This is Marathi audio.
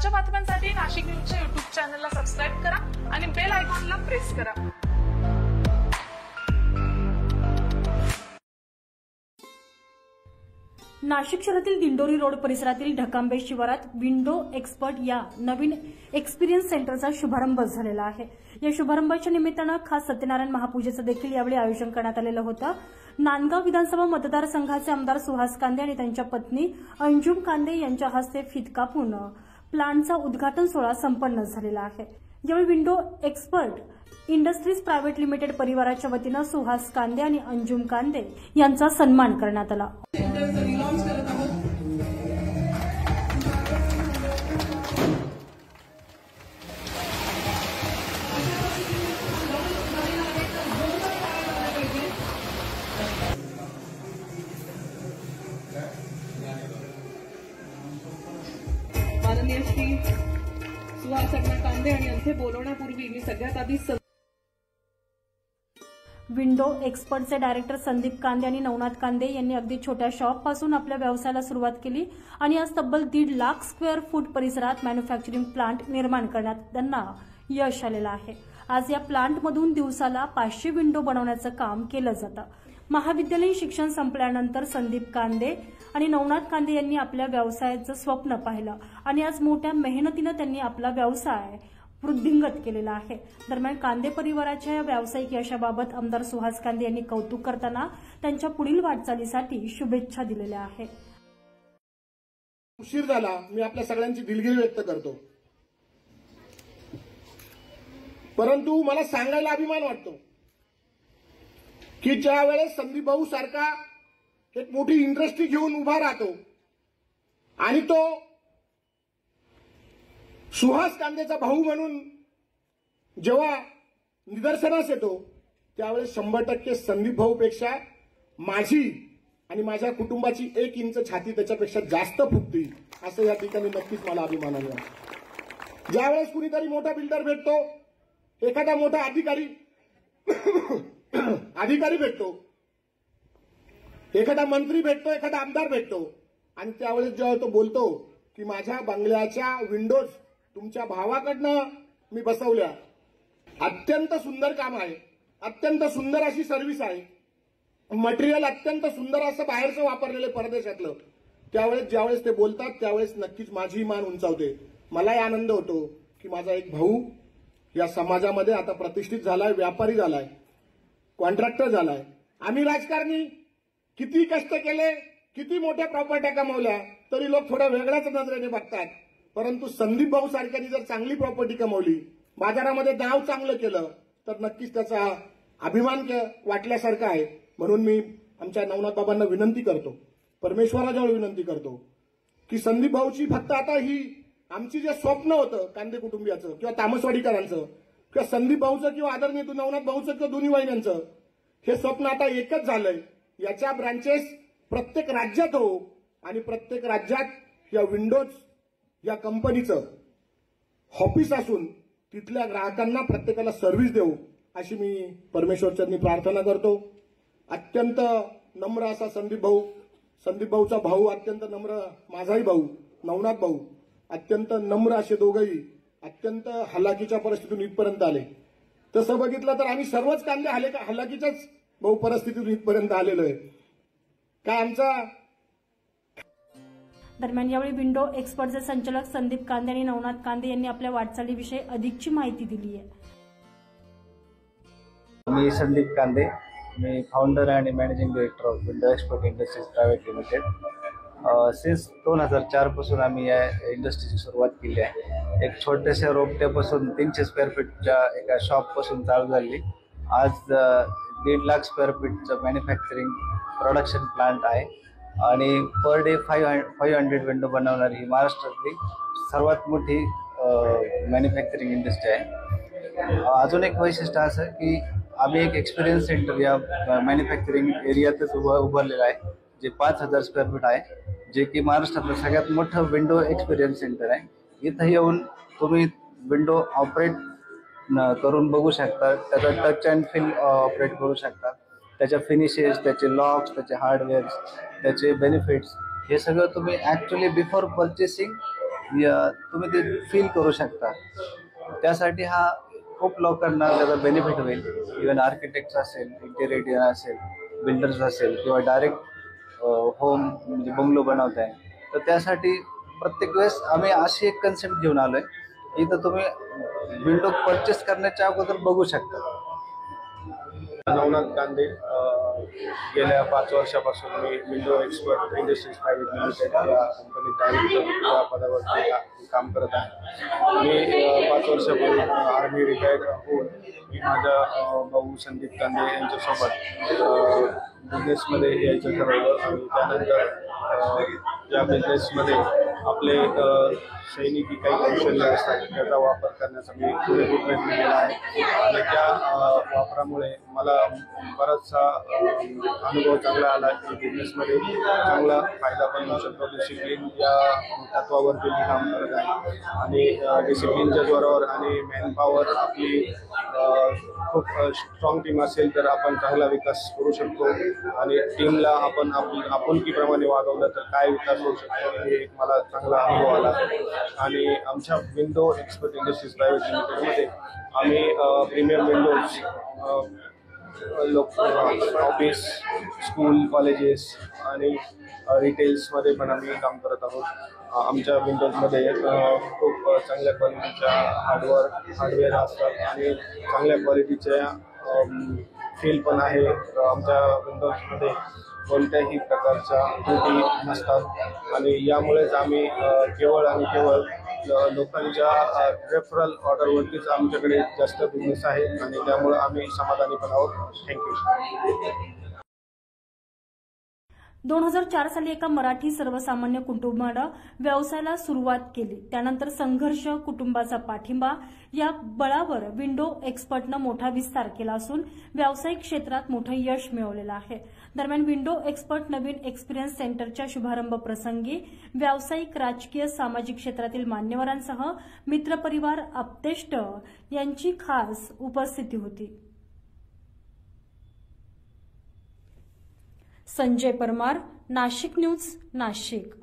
ताज्या बातम्यांसाठी नाशिक न्यूजच्या YouTube चॅनलला सबस्क्राईब करा आणि बेल आयकॉनला प्रेस करा। नाशिक शहरातील दिंडोरी रोड परिसरातील ढकांबे शिवारात विंडो एक्सपर्ट या नवीन एक्सपिरियन्स सेंटरचा शुभारंभ झालेला आहे। या शुभारंभाच्या निमित्तानं खास सत्यनारायण महापूजेचं देखील यावेळी आयोजन करण्यात आलेलं होतं। नांदगाव विधानसभा मतदारसंघाचे आमदार सुहास कांदे आणि त्यांच्या पत्नी अंजुम कांदे यांच्या हस्ते फीत कापून प्लांटचा उद्घाटन सोहळा संपन्न झालेला आहे। यावेळी window Expert Industries private limited परिवाराच्या वतीनं सुहास कांदे आणि अंजुम कांदे यांचा सन्मान करण्यात आला। माननीय श्री सुहास अण्णा कांदे आणि यांचे बोलवण्यापूर्वी मी सगळ्यात आधी विंडो एक्सपर्टचे डायरेक्टर संदीप कांदे आणि नवनाथ कांदे यांनी अगदी छोट्या शॉपपासून आपल्या व्यवसायाला सुरुवात केली आणि आज तब्बल 1.5 लाख स्क्वेअर फूट परिसरात मॅन्युफॅक्चरिंग प्लांट निर्माण करण्यात त्यांना यश आलेलं आहे। आज या प्लांटमधून दिवसाला 500 विंडो बनवण्याचं काम केलं जातं। महाविद्यालयीन शिक्षण संपल्यानंतर संदीप कांदे आणि नवनाथ कांदे यांनी आपल्या व्यवसायाचं स्वप्न पाहिलं आणि आज मोठ्या मेहनतीनं त्यांनी आपला व्यवसाय वृद्धिंगत केलेला आहे। दरम्यान कांदे परिवाराच्या या व्यावसायिक यशाबाबत आमदार सुहास कांदे यांनी कौतुक करताना त्यांच्या पुढील वाटचालीसाठी शुभेच्छा दिलेल्या आहेत। उशीर झाला, मी आपल्या सगळ्यांची दिलगिरी व्यक्त करतो, परंतु मला सांगायला अभिमान वाटतो की ज्या वेळेस संदीप भाऊ सारखा एक मोठी इंडस्ट्री घेऊन उभा राहतो आणि तो सुहास कांदेचा भाऊ म्हणून जेव्हा निदर्शनास येतो त्यावेळेस 100% संदीप भाऊ पेक्षा माझी आणि माझ्या कुटुंबाची 1 इंच छाती त्याच्यापेक्षा जास्त फुगती, असं या ठिकाणी नक्कीच मला अभिमान आहे। ज्यावेळेस कुणीतरी मोठा बिल्डर भेटतो, एखादा मोठा अधिकारी भेटतो, एखादा मंत्री भेटतो, एखादा आमदार भेटतो आणि त्यावेळेस जेव्हा तो बोलतो की माझ्या बंगल्याच्या विंडोज तुमच्या भावाकडनं मी बसवल्या, अत्यंत सुंदर काम आहे, अत्यंत सुंदर अशी सर्व्हिस आहे, मटेरियल अत्यंत सुंदर असं बाहेरचं वापरलेलं परदेशातलं, त्यावेळेस ज्यावेळेस ते बोलतात त्यावेळेस नक्कीच माझी मान उंचावते। मलाही आनंद होतो की माझा एक भाऊ या समाजामध्ये आता प्रतिष्ठित झालाय, व्यापारी झालाय, कॉन्ट्रॅक्टर झालाय। आम्ही राजकारणी किती कष्ट केले, किती मोठ्या प्रॉपर्ट्या कमवल्या तरी लोक थोड्या वेगळ्याच नजरेने बघतात, परंतु संदीप भाऊ सारख्यांनी जर चांगली प्रॉपर्टी कमवली, बाजारामध्ये नाव चांगलं केलं तर नक्कीच त्याचा अभिमान वाटल्यासारखं आहे। म्हणून मी आमच्या नवनाथ बाबांना विनंती करतो, परमेश्वराजवळ विनंती करतो की संदीप भाऊची फक्त आता ही आमची जे स्वप्न होतं कांदे कुटुंबियाचं किंवा तामसवाडीकरांचं किंवा संदीप भाऊचं किंवा आदरणीय नवनाथ भाऊचं किंवा दोन्ही वाहिन्यांचं हे स्वप्न आता एकच झालंय, याच्या ब्रांचेस प्रत्येक राज्यात हो आणि प्रत्येक राज्यात या विंडोज या कंपनीचं ऑफिस असून तिथल्या ग्राहकांना प्रत्येकाला सर्व्हिस देऊ अशी मी परमेश्वरचरणी प्रार्थना करतो। अत्यंत नम्र असा संदीप भाऊचा भाऊ अत्यंत नम्र, माझाही भाऊ नवनाथ भाऊ अत्यंत नम्र, असे दोघंही अत्यंत हलाखीच्या परिस्थितीतून इथपर्यंत आले। तसं बघितलं तर आम्ही सर्वच कांदे हलाखीच्याच भाऊ परिस्थितीतून इथपर्यंत आलेलो आहे। काय आमचा दरम्यान यावेळी विंडो एक्सपर्टचे संचालक संदीप कांदे आणि नवनाथ कांदे यांनी आपल्या वाटचालीविषयी अधिकची माहिती दिली आहे। मी संदीप कांदे, मी फाउंडर आणि managing director of window Expert Industries private limited. Since 2004 पासून आम्ही या इंडस्ट्रीची सुरुवात केली आहे। एक छोट्याशा रोपट्यापासून 300 स्क्वेअर फीटच्या एका शॉपपासून चालू झाली। आज 1.5 लाख स्क्वेअर फीटचं मॅन्युफॅक्चरिंग प्रोडक्शन प्लांट आहे आणि पर डे 500 विंडो बनवणारी ही महाराष्ट्रातली सर्वात मोठी मॅन्युफॅक्चरिंग इंडस्ट्री आहे। अजून एक वैशिष्ट्य असं की आम्ही एक एक्सपिरियन्स सेंटर या मॅन्युफॅक्चरिंग एरियातच उभारलेलं आहे, जे 5000 स्क्वेअर फीट आहे, जे की महाराष्ट्रातलं सगळ्यात मोठं विंडो एक्सपिरियन्स सेंटर आहे। इथं येऊन तुम्ही विंडो ऑपरेट करून बघू शकता, त्याचा टच अँड फील ऑपरेट करू शकता, त्याच्या फिनिशेस, त्याचे लॉक्स, त्याचे हार्डवेअर्स, त्याचे बेनिफिट्स, हे सगळं तुम्ही ॲक्च्युली बिफोर परचेसिंग तुम्ही ते फील करू शकता. त्यासाठी हा खूप लोकांना त्याचा बेनिफिट होईल. इव्हन आर्किटेक्ट असेल, इंटेरियर डिझायनर असेल, बिल्डर्स असेल किंवा डायरेक्ट होम म्हणजे बंगलो बनवत आहे, तर त्यासाठी प्रत्येक वेळेस आम्ही अशी एक कन्सेप्ट घेऊन आलोय की इथं तुम्ही विंडो परचेस करण्याच्या अगोदर बघू शकता. नवनाथ कांदे, गेल्या 5 वर्षापासून मी विंडो एक्सपर्ट इंडस्ट्रीज प्रायव्हेट लिमिटेड या कंपनीत डायरेक्टर या पदावर काम करत आहे. मी 5 वर्षापूर्वी आर्मी रिटायर्ड होऊन मी माझ्या भाऊ संदीप कांदे यांच्यासोबत बिझनेसमध्ये यायचं ठरवलं आणि त्यानंतर या बिझनेसमध्ये आपले सैनिकी काही कौशल्य असतात त्याचा वापर करण्याचा मी पुरेपूर प्रयत्न केला आहे आणि त्या वापरामुळे मला बराचसा अनुभव चांगला आला की बिझनेसमध्ये चांगला फायदा पण होऊ शकतो. डिसिप्लिन या तत्वावरती मी काम करत आहे आणि डिसिप्लिनच्या जोरावर आणि मॅनपॉवर आपली खूप स्ट्रॉंग टीम असेल तर आपण चांगला विकास करू शकतो आणि टीमला आपण आपुलकीप्रमाणे वागवलं तर काय विकास होऊ शकतो हे मला चांगला अनुभव आला. आणि आमच्या विंडो एक्सपर्ट इंडस्ट्रीज प्रायव्हेट लिमिटेडमध्ये आम्ही premium Windows office, school, colleges आणि रिटेल्समध्ये पण आम्ही काम करत आहोत. आमच्या विंडोजमध्ये खूप चांगल्या क्वालिटीच्या हार्डवेअर असतात आणि चांगल्या क्वालिटीच्या फील पण आहे. आमच्या विंडोजमध्ये कोणत्याही प्रकारच्या त्रुटी नसतात आणि यामुळेच आम्ही केवळ आणि केवळ लोकांच्या रेफरल ऑर्डरवरतीच आमच्याकडे जास्त बिझनेस आहे आणि त्यामुळे आम्ही समाधानी पण आहोत. थँक्यू. 2004 साली एका मराठी सर्वसामान्य कुटुंबानं व्यवसायाला सुरुवात केली. त्यानंतर संघर्ष, कुटुंबाचा पाठिंबा या बळावर विंडो एक्सपर्टनं मोठा विस्तार केला असून व्यावसायिक क्षेत्रात मोठं यश मिळवलेलं आहे. दरम्यान विंडो एक्सपर्ट नवीन एक्सपिरियन्स सेंटरच्या शुभारंभ प्रसंगी व्यावसायिक, राजकीय, सामाजिक क्षेत्रातील मान्यवरांसह मित्रपरिवार, आप्तेष्ट यांची खास उपस्थिती होती. संजय परमार, नाशिक न्यूज, नाशिक.